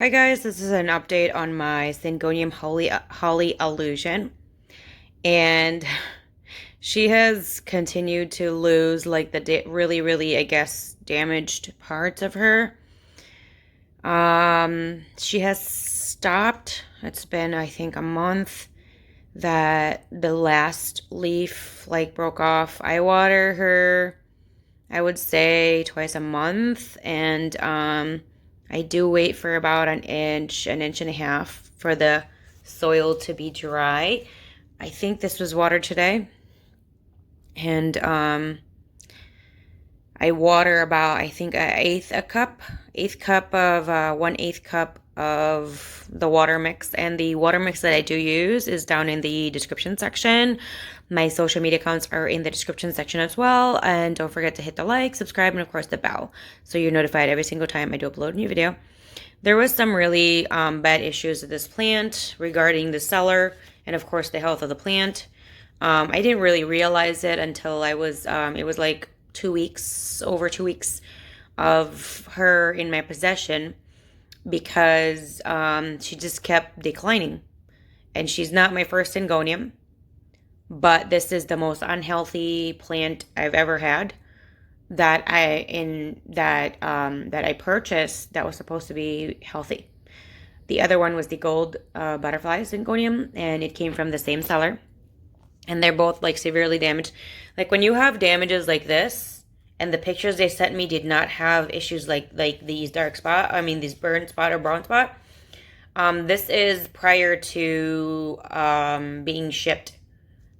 Hi guys, this is an update on my Syngonium Holly Allusion, and she has continued to lose like the really, I guess, damaged parts of her. She has stopped. It's been, I think, a month that the last leaf like broke off. I water her, I would say twice a month, and I do wait for about an inch and a half for the soil to be dry. I think this was watered today, and I water about I think eighth cup of 1/8 cup of the water mix, and the water mix that I do use is down in the description section. My social media accounts are in the description section as well, and don't forget to hit the like, subscribe, and of course the bell, so you're notified every single time I do upload a new video. There was some really bad issues with this plant regarding the cellar and of course the health of the plant. I didn't really realize it until it was like 2 weeks, over 2 weeks of her in my possession because she just kept declining. And she's not my first Syngonium, but this is the most unhealthy plant I've ever had that I purchased that was supposed to be healthy. The other one was the gold butterfly Syngonium, and it came from the same seller, and they're both like severely damaged. Like when you have damages like this, and the pictures they sent me did not have issues like these dark spot. I mean these burn spot or brown spot. This is prior to being shipped.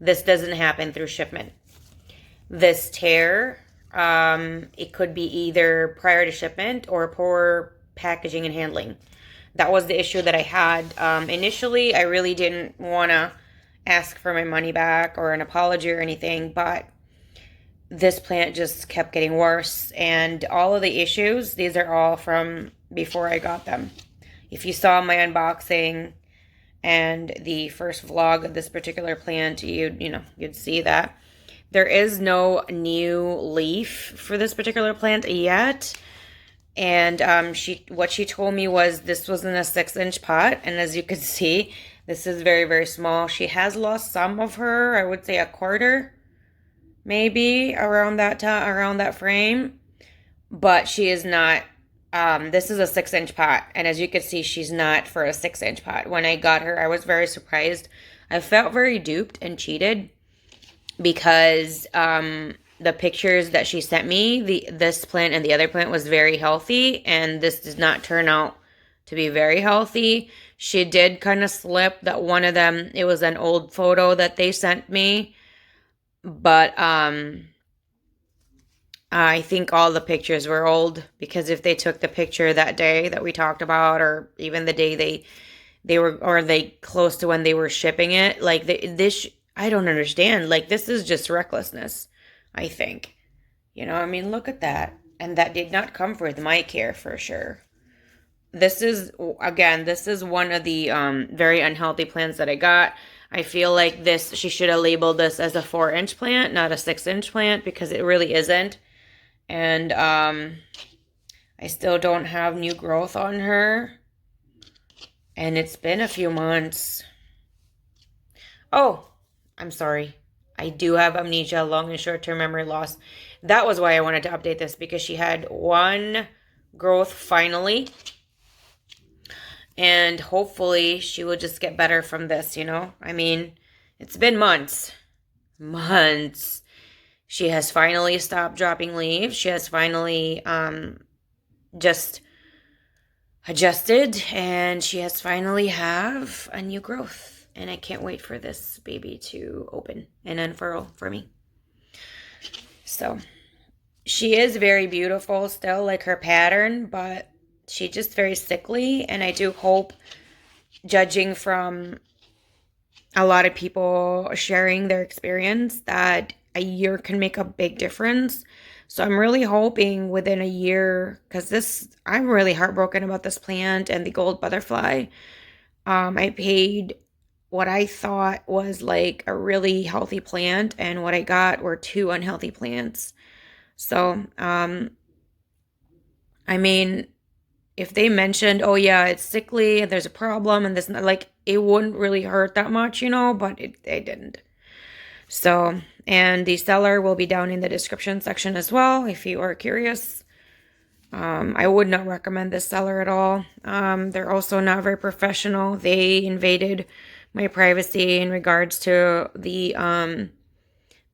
This doesn't happen through shipment. This tear, it could be either prior to shipment or poor packaging and handling. That was the issue that I had. Initially, I really didn't want to ask for my money back or an apology or anything, but this plant just kept getting worse. And all of the issues, these are all from before I got them. If you saw my unboxing and the first vlog of this particular plant, you'd see that. There is no new leaf for this particular plant yet. And what she told me was this was in a 6-inch pot. And as you can see, this is very, very small. She has lost some of her, I would say a quarter, maybe around that frame. But she is not, this is a 6-inch pot. And as you can see, she's not for a 6-inch pot. When I got her, I was very surprised. I felt very duped and cheated because the pictures that she sent me, this plant and the other plant was very healthy, and this does not turn out to be very healthy. She did kind of slip that one of them, it was an old photo that they sent me, but I think all the pictures were old, because if they took the picture that day that we talked about, or even the day they were, or they close to when they were shipping it, like this, I don't understand. Like, this is just recklessness, I think. I mean, look at that. And that did not come with my care for sure. This is, again, this is one of the very unhealthy plants that I got. I feel like she should have labeled this as a 4-inch plant, not a 6-inch plant, because it really isn't. And I still don't have new growth on her. And it's been a few months. Oh, I'm sorry. I do have amnesia, long and short-term memory loss. That was why I wanted to update this, because she had one growth finally. And hopefully she will just get better from this, I mean, it's been months. Months. She has finally stopped dropping leaves. She has finally just adjusted, and she has finally have a new growth. And I can't wait for this baby to open and unfurl for me. So she is very beautiful still, like her pattern, but she's just very sickly. And I do hope, judging from a lot of people sharing their experience, that a year can make a big difference. So I'm really hoping within a year, because I'm really heartbroken about this plant and the gold butterfly. I paid what I thought was like a really healthy plant, and what I got were 2 unhealthy plants. So, I mean, if they mentioned, oh yeah, it's sickly and there's a problem and this, like, it wouldn't really hurt that much, but it didn't. So, and the seller will be down in the description section as well if you are curious. I would not recommend this seller at all. They're also not very professional. They invaded my privacy in regards to the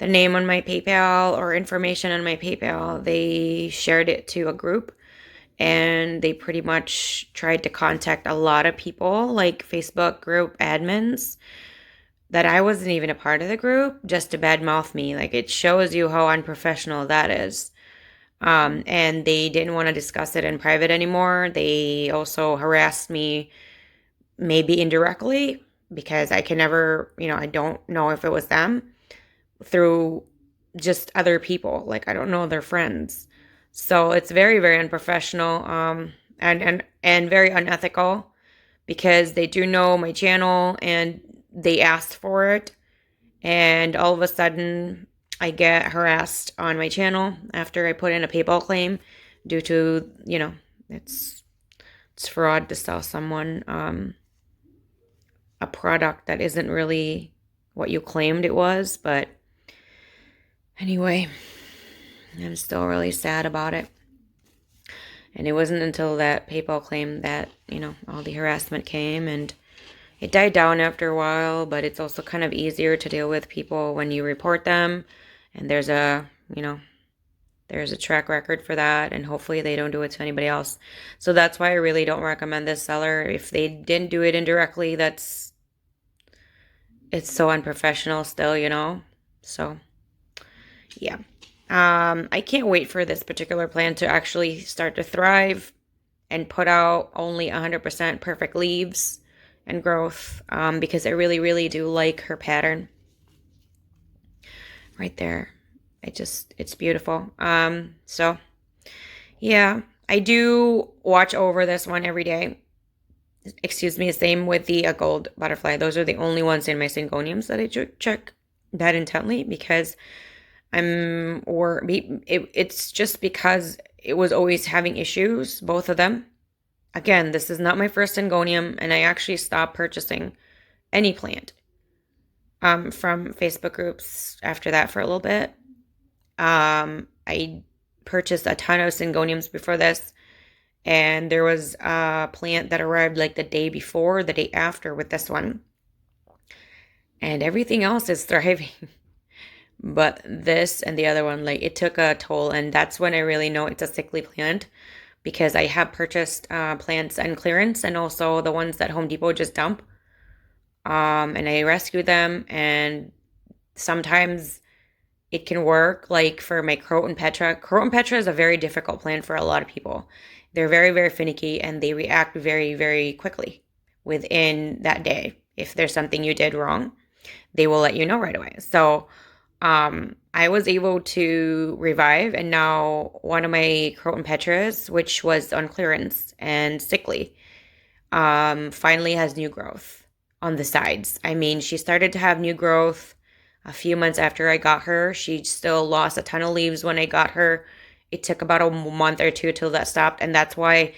name on my PayPal or information on my PayPal. They shared it to a group, and they pretty much tried to contact a lot of people, like Facebook group admins, that I wasn't even a part of the group, just to badmouth me. Like, it shows you how unprofessional that is. And they didn't want to discuss it in private anymore. They also harassed me, maybe indirectly, because I can never, I don't know if it was them, through just other people. Like, I don't know their friends. So it's very, very unprofessional, and very unethical, because they do know my channel and they asked for it. And all of a sudden, I get harassed on my channel after I put in a PayPal claim due to, it's fraud to sell someone a product that isn't really what you claimed it was. But anyway, I'm still really sad about it. And it wasn't until that PayPal claim that, all the harassment came, and it died down after a while, but it's also kind of easier to deal with people when you report them. And there's a track record for that, and hopefully they don't do it to anybody else. So that's why I really don't recommend this seller. If they didn't do it indirectly, it's so unprofessional still, So, yeah. I can't wait for this particular plant to actually start to thrive and put out only 100% perfect leaves and growth, because I really, really do like her pattern. Right there. It's beautiful. So, yeah, I do watch over this one every day. Excuse me, same with the gold butterfly. Those are the only ones in my Syngoniums that I check that intently, because it's just because it was always having issues, both of them. Again, this is not my first Syngonium, and I actually stopped purchasing any plant from Facebook groups after that for a little bit. I purchased a ton of Syngoniums before this, and there was a plant that arrived like the day before, the day after with this one. And everything else is thriving. But this and the other one, like, it took a toll, and that's when I really know it's a sickly plant, because I have purchased plants on clearance, and also the ones that Home Depot just dump. And I rescue them, and sometimes it can work, like for my Croton Petra. Croton Petra is a very difficult plant for a lot of people. They're very, very finicky, and they react very, very quickly within that day. If there's something you did wrong, they will let you know right away. So I was able to revive, and now one of my Croton Petras, which was on clearance and sickly, finally has new growth on the sides. I mean, she started to have new growth a few months after I got her. She still lost a ton of leaves when I got her. It took about a month or two till that stopped, and that's why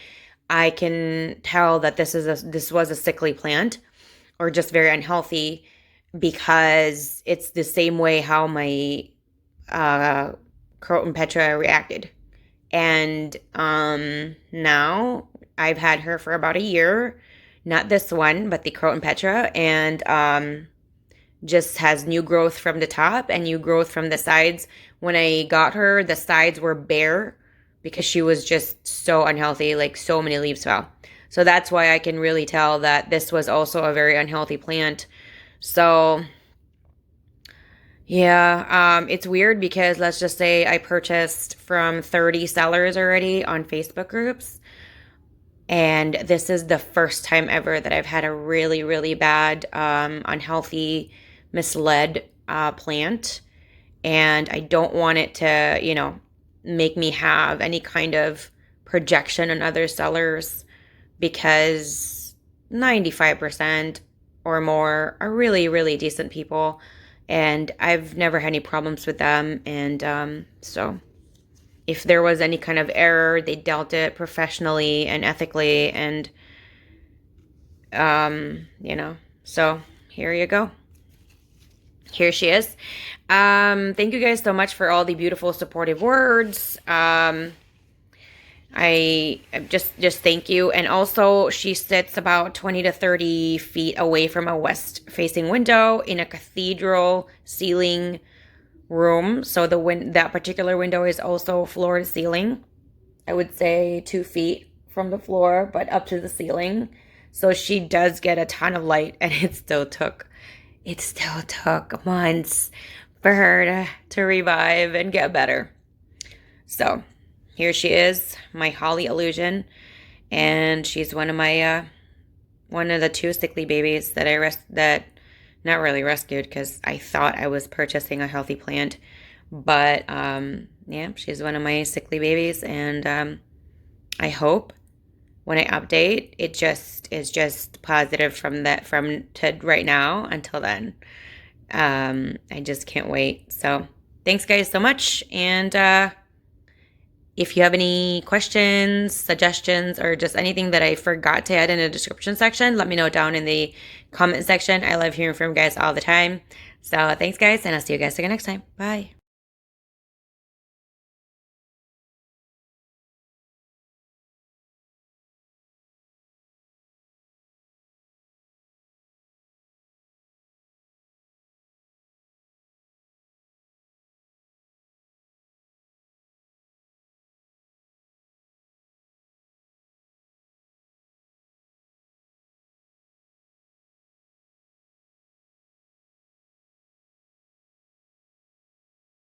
I can tell that this was a sickly plant, or just very unhealthy, because it's the same way how my Croton Petra reacted. And now I've had her for about a year, not this one, but the Croton Petra, and just has new growth from the top and new growth from the sides. When I got her, the sides were bare because she was just so unhealthy, like so many leaves fell. So that's why I can really tell that this was also a very unhealthy plant. So, yeah, it's weird because let's just say I purchased from 30 sellers already on Facebook groups. And this is the first time ever that I've had a really, really bad, unhealthy, misled plant. And I don't want it to, make me have any kind of projection on other sellers, because 95% or more are really, really decent people. And I've never had any problems with them. And so, if there was any kind of error, they dealt it professionally and ethically, and so here you go. Here she is. Thank you guys so much for all the beautiful supportive words. I just thank you. And also, she sits about 20 to 30 feet away from a west facing window in a cathedral ceiling room. So that particular window is also floor to ceiling. I would say 2 feet from the floor, but up to the ceiling. So she does get a ton of light, and it still took months for her to revive and get better. So here she is, my Holly Allusion, and she's one of the 2 sickly babies that not really rescued, because I thought I was purchasing a healthy plant, but yeah, she's one of my sickly babies, and I hope when I update, it just is just positive from to right now until then. I just can't wait. So thanks guys so much, and if you have any questions, suggestions, or just anything that I forgot to add in the description section, let me know down in the comment section. I love hearing from you guys all the time. So thanks, guys, and I'll see you guys again next time. Bye.